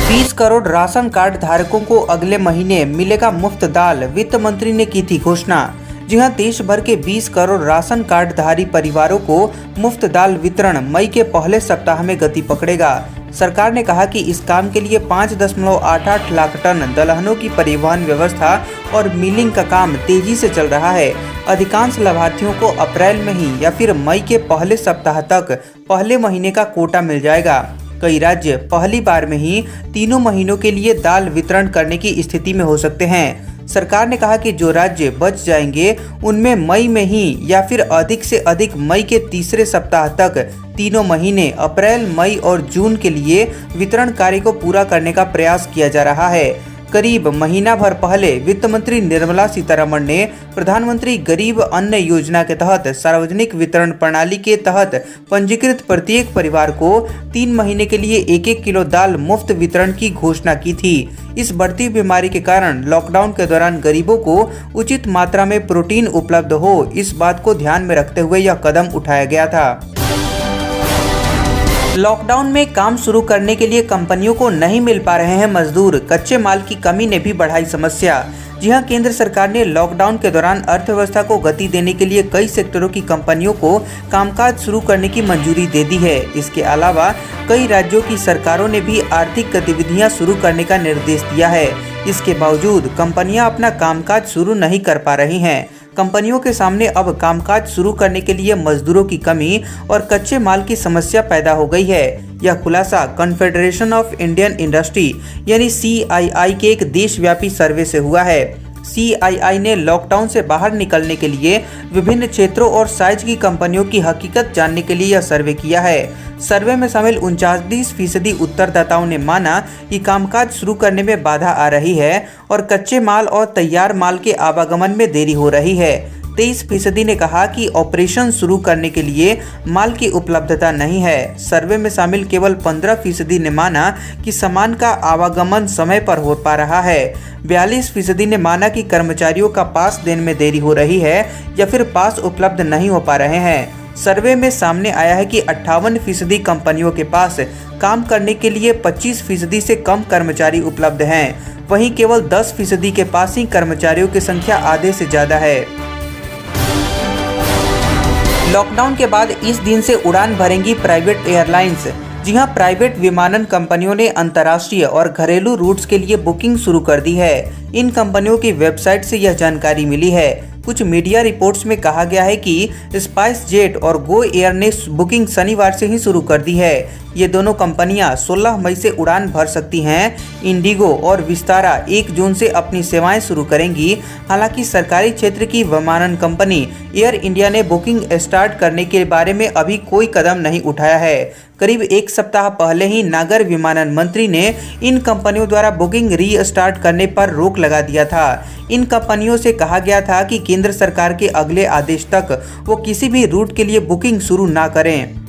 20 crore ration card धारकों को अगले महीने मिलेगा मुफ्त दाल, वित्त मंत्री ने की थी घोषणा। जी हां, देश भर के 20 करोड़ राशन कार्डधारी परिवारों को मुफ्त दाल वितरण मई के पहले सप्ताह में गति पकड़ेगा। सरकार ने कहा कि इस काम के लिए 5.88 लाख टन दलहनों की परिवहन व्यवस्था और मिलिंग का काम तेजी से चल रहा है। अधिकांश लाभार्थियों को अप्रैल में ही या फिर मई के पहले सप्ताह तक पहले महीने का कोटा मिल जाएगा। कई राज्य पहली बार में ही तीनों महीनों के लिए दाल वितरण करने की स्थिति में हो सकते हैं। सरकार ने कहा कि जो राज्य बच जाएंगे उनमें मई में ही या फिर अधिक से अधिक मई के तीसरे सप्ताह तक तीनों महीने अप्रैल, मई और जून के लिए वितरण कार्य को पूरा करने का प्रयास किया जा रहा है। करीब महीना भर पहले वित्त मंत्री निर्मला सीतारमण ने प्रधानमंत्री गरीब अन्न योजना के तहत सार्वजनिक वितरण प्रणाली के तहत पंजीकृत प्रत्येक परिवार को 3 महीने के लिए 1-1 किलो दाल मुफ्त वितरण की घोषणा की थी। इस बढ़ती बीमारी के कारण लॉकडाउन के दौरान गरीबों को उचित मात्रा में प्रोटीन उपलब्ध हो, इस बात को ध्यान में रखते हुए यह कदम उठाया गया था। लॉकडाउन में काम शुरू करने के लिए कंपनियों को नहीं मिल पा रहे हैं मजदूर, कच्चे माल की कमी ने भी बढ़ाई समस्या। जी हां, केंद्र सरकार ने लॉकडाउन के दौरान अर्थव्यवस्था को गति देने के लिए कई सेक्टरों की कंपनियों को कामकाज शुरू करने की मंजूरी दे दी है। इसके अलावा कई राज्यों की सरकारों ने भी आर्थिक गतिविधियां शुरू करने का निर्देश दिया है। इसके बावजूद कंपनियां अपना कामकाज शुरू नहीं कर पा रही हैं। कंपनियों के सामने अब कामकाज शुरू करने के लिए मजदूरों की कमी और कच्चे माल की समस्या पैदा हो गई है। यह खुलासा कॉन्फेडरेशन ऑफ इंडियन इंडस्ट्री यानी CII के एक देशव्यापी सर्वे से हुआ है। CII ने लॉकडाउन से बाहर निकलने के लिए विभिन्न क्षेत्रों और साइज की कंपनियों की हकीकत जानने के लिए यह सर्वे किया है। सर्वे में शामिल 39% उत्तरदाताओं ने माना कि कामकाज शुरू करने में बाधा आ रही है और कच्चे माल और तैयार माल के आवागमन में देरी हो रही है। 23% ने कहा कि ऑपरेशन शुरू करने के लिए माल की उपलब्धता नहीं है। सर्वे में शामिल केवल 15% ने माना कि सामान का आवागमन समय पर हो पा रहा है। 42% ने माना कि कर्मचारियों का पास देने में देरी हो रही है या फिर पास उपलब्ध नहीं हो पा रहे हैं। सर्वे में सामने आया है कि 58% कंपनियों के पास काम करने के लिए 25% से कम कर्मचारी उपलब्ध हैं। वहीं केवल 10% के पास ही कर्मचारियों की संख्या आधे से ज़्यादा है। लॉकडाउन के बाद इस दिन से उड़ान भरेंगी प्राइवेट एयरलाइंस। जी हां, प्राइवेट विमानन कंपनियों ने अंतर्राष्ट्रीय और घरेलू रूट्स के लिए बुकिंग शुरू कर दी है। इन कंपनियों की वेबसाइट से यह जानकारी मिली है। कुछ मीडिया रिपोर्ट्स में कहा गया है कि स्पाइस जेट और गो एयर ने बुकिंग शनिवार से ही शुरू कर दी है। ये दोनों कंपनियां 16 मई से उड़ान भर सकती हैं। इंडिगो और विस्तारा 1 जून से अपनी सेवाएं शुरू करेंगी। हालांकि सरकारी क्षेत्र की विमानन कंपनी एयर इंडिया ने बुकिंग स्टार्ट करने के बारे में अभी कोई कदम नहीं उठाया है। करीब 1 सप्ताह पहले ही नागर विमानन मंत्री ने इन कंपनियों द्वारा बुकिंग रीस्टार्ट करने पर रोक लगा दिया था। इन कंपनियों से कहा गया था कि केंद्र सरकार के अगले आदेश तक वो किसी भी रूट के लिए बुकिंग शुरू ना करें।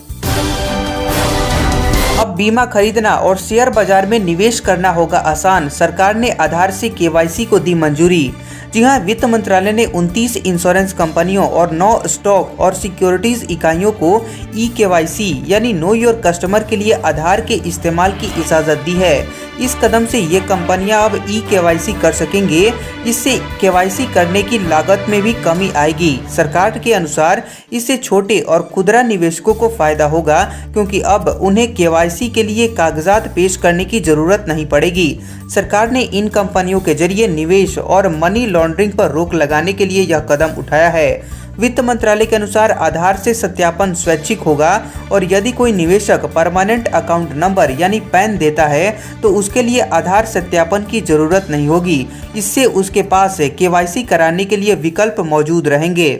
अब बीमा खरीदना और शेयर बाजार में निवेश करना होगा आसान, सरकार ने आधार से KYC को दी मंजूरी। जी हां, वित्त मंत्रालय ने 29 इंश्योरेंस कंपनियों और 9 स्टॉक और सिक्योरिटीज इकाइयों को eKYC यानी नो योर कस्टमर के लिए आधार के इस्तेमाल की इजाज़त दी है। इस कदम से ये कंपनियां अब eKYC कर सकेंगे, इससे KYC करने की लागत में भी कमी आएगी। सरकार के अनुसार इससे छोटे और खुदरा निवेशकों को फायदा होगा, क्योंकि अब उन्हें KYC के लिए कागजात पेश करने की जरूरत नहीं पड़ेगी। सरकार ने इन कंपनियों के जरिए निवेश और मनी लॉन्ड्रिंग पर रोक लगाने के लिए यह कदम उठाया है। वित्त मंत्रालय के अनुसार आधार से सत्यापन स्वैच्छिक होगा और यदि कोई निवेशक परमानेंट अकाउंट नंबर यानी पैन देता है तो उसके लिए आधार सत्यापन की जरूरत नहीं होगी। इससे उसके पास KYC कराने के लिए विकल्प मौजूद रहेंगे।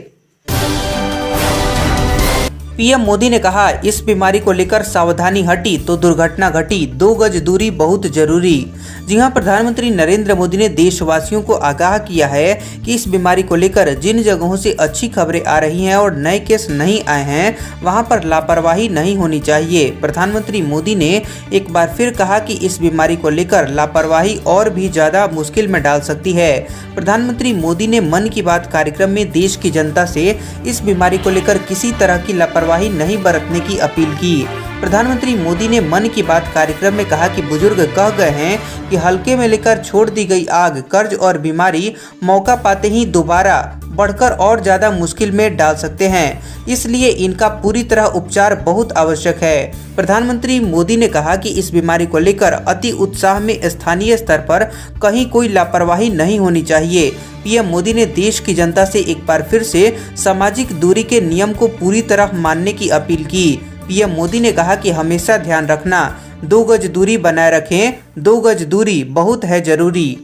पीएम मोदी ने कहा, इस बीमारी को लेकर सावधानी हटी तो दुर्घटना घटी, 2 गज दूरी बहुत जरूरी। जी हां, प्रधानमंत्री नरेंद्र मोदी ने देशवासियों को आगाह किया है कि इस बीमारी को लेकर जिन जगहों से अच्छी खबरें आ रही हैं और नए केस नहीं आए हैं, वहां पर लापरवाही नहीं होनी चाहिए। प्रधानमंत्री मोदी ने एक बार फिर कहा कि इस बीमारी को लेकर लापरवाही और भी ज्यादा मुश्किल में डाल सकती है। प्रधानमंत्री मोदी ने मन की बात कार्यक्रम में देश की जनता से इस बीमारी को लेकर किसी तरह की लापरवाही नहीं बरतने की अपील की। प्रधानमंत्री मोदी ने मन की बात कार्यक्रम में कहा कि बुजुर्ग कह गए हैं कि हल्के में लेकर छोड़ दी गई आग, कर्ज और बीमारी मौका पाते ही दोबारा बढ़कर और ज्यादा मुश्किल में डाल सकते हैं, इसलिए इनका पूरी तरह उपचार बहुत आवश्यक है। प्रधानमंत्री मोदी ने कहा कि इस बीमारी को लेकर अति उत्साह में स्थानीय स्तर पर कहीं कोई लापरवाही नहीं होनी चाहिए। पीएम मोदी ने देश की जनता से एक बार फिर से सामाजिक दूरी के नियम को पूरी तरह मानने की अपील की। पीएम मोदी ने कहा कि हमेशा ध्यान रखना, 2 गज दूरी बनाए रखें, 2 गज दूरी बहुत है जरूरी।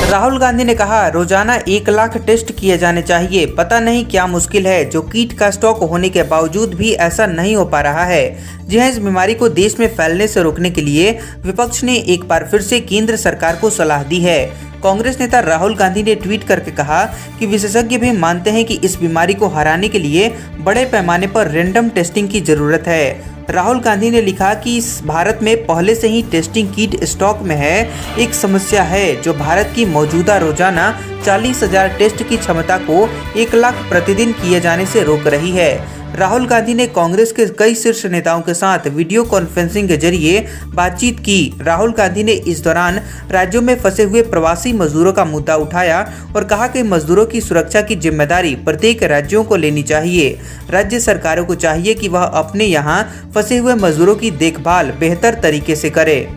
राहुल गांधी ने कहा, रोजाना 1 लाख टेस्ट किए जाने चाहिए। पता नहीं क्या मुश्किल है जो किट का स्टॉक होने के बावजूद भी ऐसा नहीं हो पा रहा है। जी हां, इस बीमारी को देश में फैलने से रोकने के लिए विपक्ष ने एक बार फिर से केंद्र सरकार को सलाह दी है। कांग्रेस नेता राहुल गांधी ने ट्वीट करके कहा कि विशेषज्ञ भी मानते हैं कि इस बीमारी को हराने के लिए बड़े पैमाने पर रैंडम टेस्टिंग की जरूरत है। राहुल गांधी ने लिखा कि भारत में पहले से ही टेस्टिंग किट स्टॉक में है। एक समस्या है जो भारत की मौजूदा रोजाना 40,000 टेस्ट की क्षमता को 1 लाख प्रतिदिन किए जाने से रोक रही है। राहुल गांधी ने कांग्रेस के कई शीर्ष नेताओं के साथ वीडियो कॉन्फ्रेंसिंग के जरिए बातचीत की। राहुल गांधी ने इस दौरान राज्यों में फंसे हुए प्रवासी मजदूरों का मुद्दा उठाया और कहा कि मजदूरों की सुरक्षा की जिम्मेदारी प्रत्येक राज्यों को लेनी चाहिए। राज्य सरकारों को चाहिए कि वह अपने यहाँ फंसे हुए मजदूरों की देखभाल बेहतर तरीके से करे।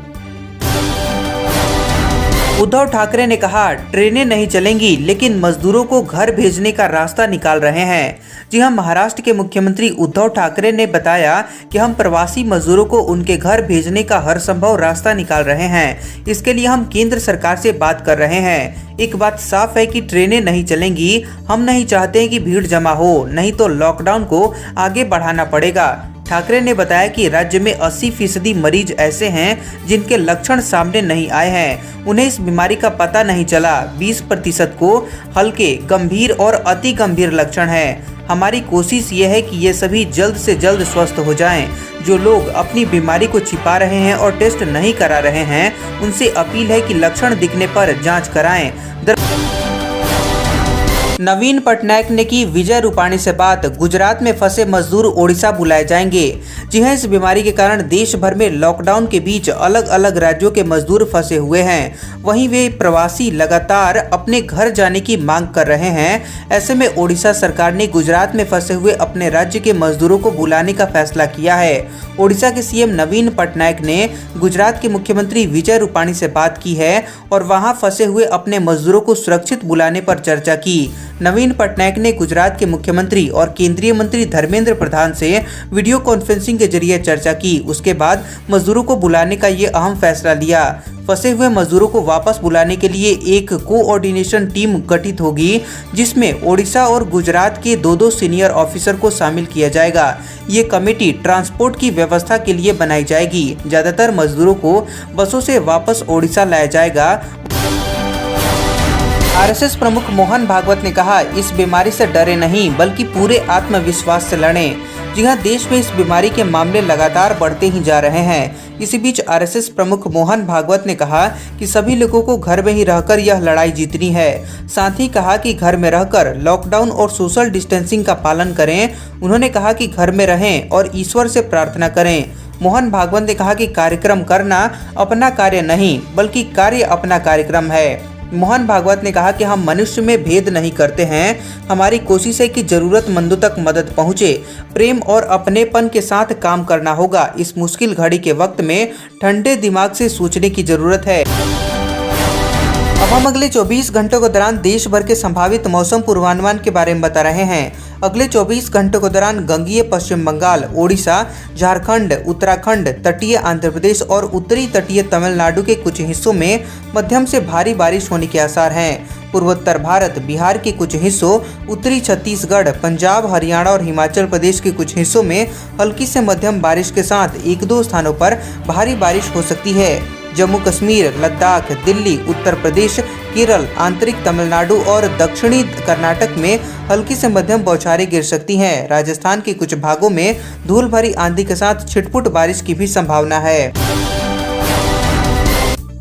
उद्धव ठाकरे ने कहा, ट्रेनें नहीं चलेंगी लेकिन मजदूरों को घर भेजने का रास्ता निकाल रहे हैं। जी हां, महाराष्ट्र के मुख्यमंत्री उद्धव ठाकरे ने बताया कि हम प्रवासी मजदूरों को उनके घर भेजने का हर संभव रास्ता निकाल रहे हैं। इसके लिए हम केंद्र सरकार से बात कर रहे हैं। एक बात साफ है कि ट्रेनें नहीं चलेंगी। हम नहीं चाहते हैं कि भीड़ जमा हो, नहीं तो लॉकडाउन को आगे बढ़ाना पड़ेगा। ठाकरे ने बताया कि राज्य में 80% मरीज ऐसे हैं जिनके लक्षण सामने नहीं आए हैं, उन्हें इस बीमारी का पता नहीं चला। 20% को हल्के, गंभीर और अति गंभीर लक्षण हैं। हमारी कोशिश ये है कि ये सभी जल्द से जल्द स्वस्थ हो जाएं। जो लोग अपनी बीमारी को छिपा रहे हैं और टेस्ट नहीं करा रहे हैं, उनसे अपील है कि लक्षण दिखने पर जाँच कराएं। नवीन पटनायक ने की विजय रूपाणी से बात, गुजरात में फंसे मजदूर ओडिशा बुलाए जाएंगे। जी हां, इस बीमारी के कारण देश भर में लॉकडाउन के बीच अलग अलग राज्यों के मजदूर फंसे हुए हैं। वहीं वे प्रवासी लगातार अपने घर जाने की मांग कर रहे हैं। ऐसे में ओडिशा सरकार ने गुजरात में फंसे हुए अपने राज्य के मजदूरों को बुलाने का फैसला किया है। ओडिशा के सीएम नवीन पटनायक ने गुजरात के मुख्यमंत्री विजय रूपाणी से बात की है और वहां फंसे हुए अपने मजदूरों को सुरक्षित बुलाने पर चर्चा की। नवीन पटनायक ने गुजरात के मुख्यमंत्री और केंद्रीय मंत्री धर्मेंद्र प्रधान से वीडियो कॉन्फ्रेंसिंग के जरिए चर्चा की। उसके बाद मजदूरों को बुलाने का ये अहम फैसला लिया। फंसे हुए मजदूरों को वापस बुलाने के लिए एक कोऑर्डिनेशन टीम गठित होगी, जिसमें ओडिशा और गुजरात के 2-2 सीनियर ऑफिसर को शामिल किया जाएगा। ये कमेटी ट्रांसपोर्ट की व्यवस्था के लिए बनाई जाएगी। ज्यादातर मजदूरों को बसों से वापस ओडिशा लाया जाएगा। आरएसएस प्रमुख मोहन भागवत ने कहा, इस बीमारी से डरे नहीं बल्कि पूरे आत्मविश्वास से लड़ें। जी हां, देश में इस बीमारी के मामले लगातार बढ़ते ही जा रहे हैं। इसी बीच आरएसएस प्रमुख मोहन भागवत ने कहा कि सभी लोगों को घर में ही रहकर यह लड़ाई जीतनी है। साथ ही कहा कि घर में रहकर लॉकडाउन और सोशल डिस्टेंसिंग का पालन करें। उन्होंने कहा कि घर में रहें और ईश्वर से प्रार्थना करें। मोहन भागवत ने कहा कि कार्यक्रम करना अपना कार्य नहीं बल्कि कार्य अपना कार्यक्रम है। मोहन भागवत ने कहा कि हम मनुष्य में भेद नहीं करते हैं। हमारी कोशिश है कि जरूरतमंदों तक मदद पहुंचे। प्रेम और अपनेपन के साथ काम करना होगा। इस मुश्किल घड़ी के वक्त में ठंडे दिमाग से सोचने की जरूरत है। अब हम अगले 24 घंटों के दौरान देश भर के संभावित मौसम पूर्वानुमान के बारे में बता रहे हैं। अगले 24 घंटों के दौरान गंगीय पश्चिम बंगाल, ओडिशा, झारखंड, उत्तराखंड, तटीय आंध्र प्रदेश और उत्तरी तटीय तमिलनाडु के कुछ हिस्सों में मध्यम से भारी बारिश होने के आसार हैं। पूर्वोत्तर भारत, बिहार के कुछ हिस्सों, उत्तरी छत्तीसगढ़, पंजाब, हरियाणा और हिमाचल प्रदेश के कुछ हिस्सों में हल्की से मध्यम बारिश के साथ 1-2 स्थानों पर भारी बारिश हो सकती है। जम्मू कश्मीर, लद्दाख, दिल्ली, उत्तर प्रदेश, केरल, आंतरिक तमिलनाडु और दक्षिणी कर्नाटक में हल्की से मध्यम बौछारें गिर सकती हैं। राजस्थान के कुछ भागों में धूल भरी आंधी के साथ छिटपुट बारिश की भी संभावना है।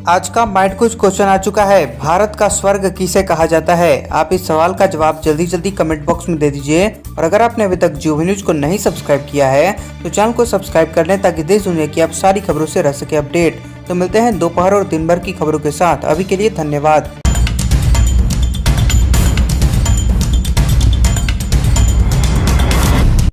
आज का माइंड कुछ क्वेश्चन आ चुका है, भारत का स्वर्ग किसे कहा जाता है? आप इस सवाल का जवाब जल्दी जल्दी कमेंट बॉक्स में दे दीजिए। और अगर आपने अभी तक जियो न्यूज को नहीं सब्सक्राइब किया है तो चैनल को सब्सक्राइब कर लें ताकि देश दुनिया की आप सारी खबरों से रह सके अपडेट। तो मिलते हैं दोपहर और दिन भर की खबरों के साथ। अभी के लिए धन्यवाद।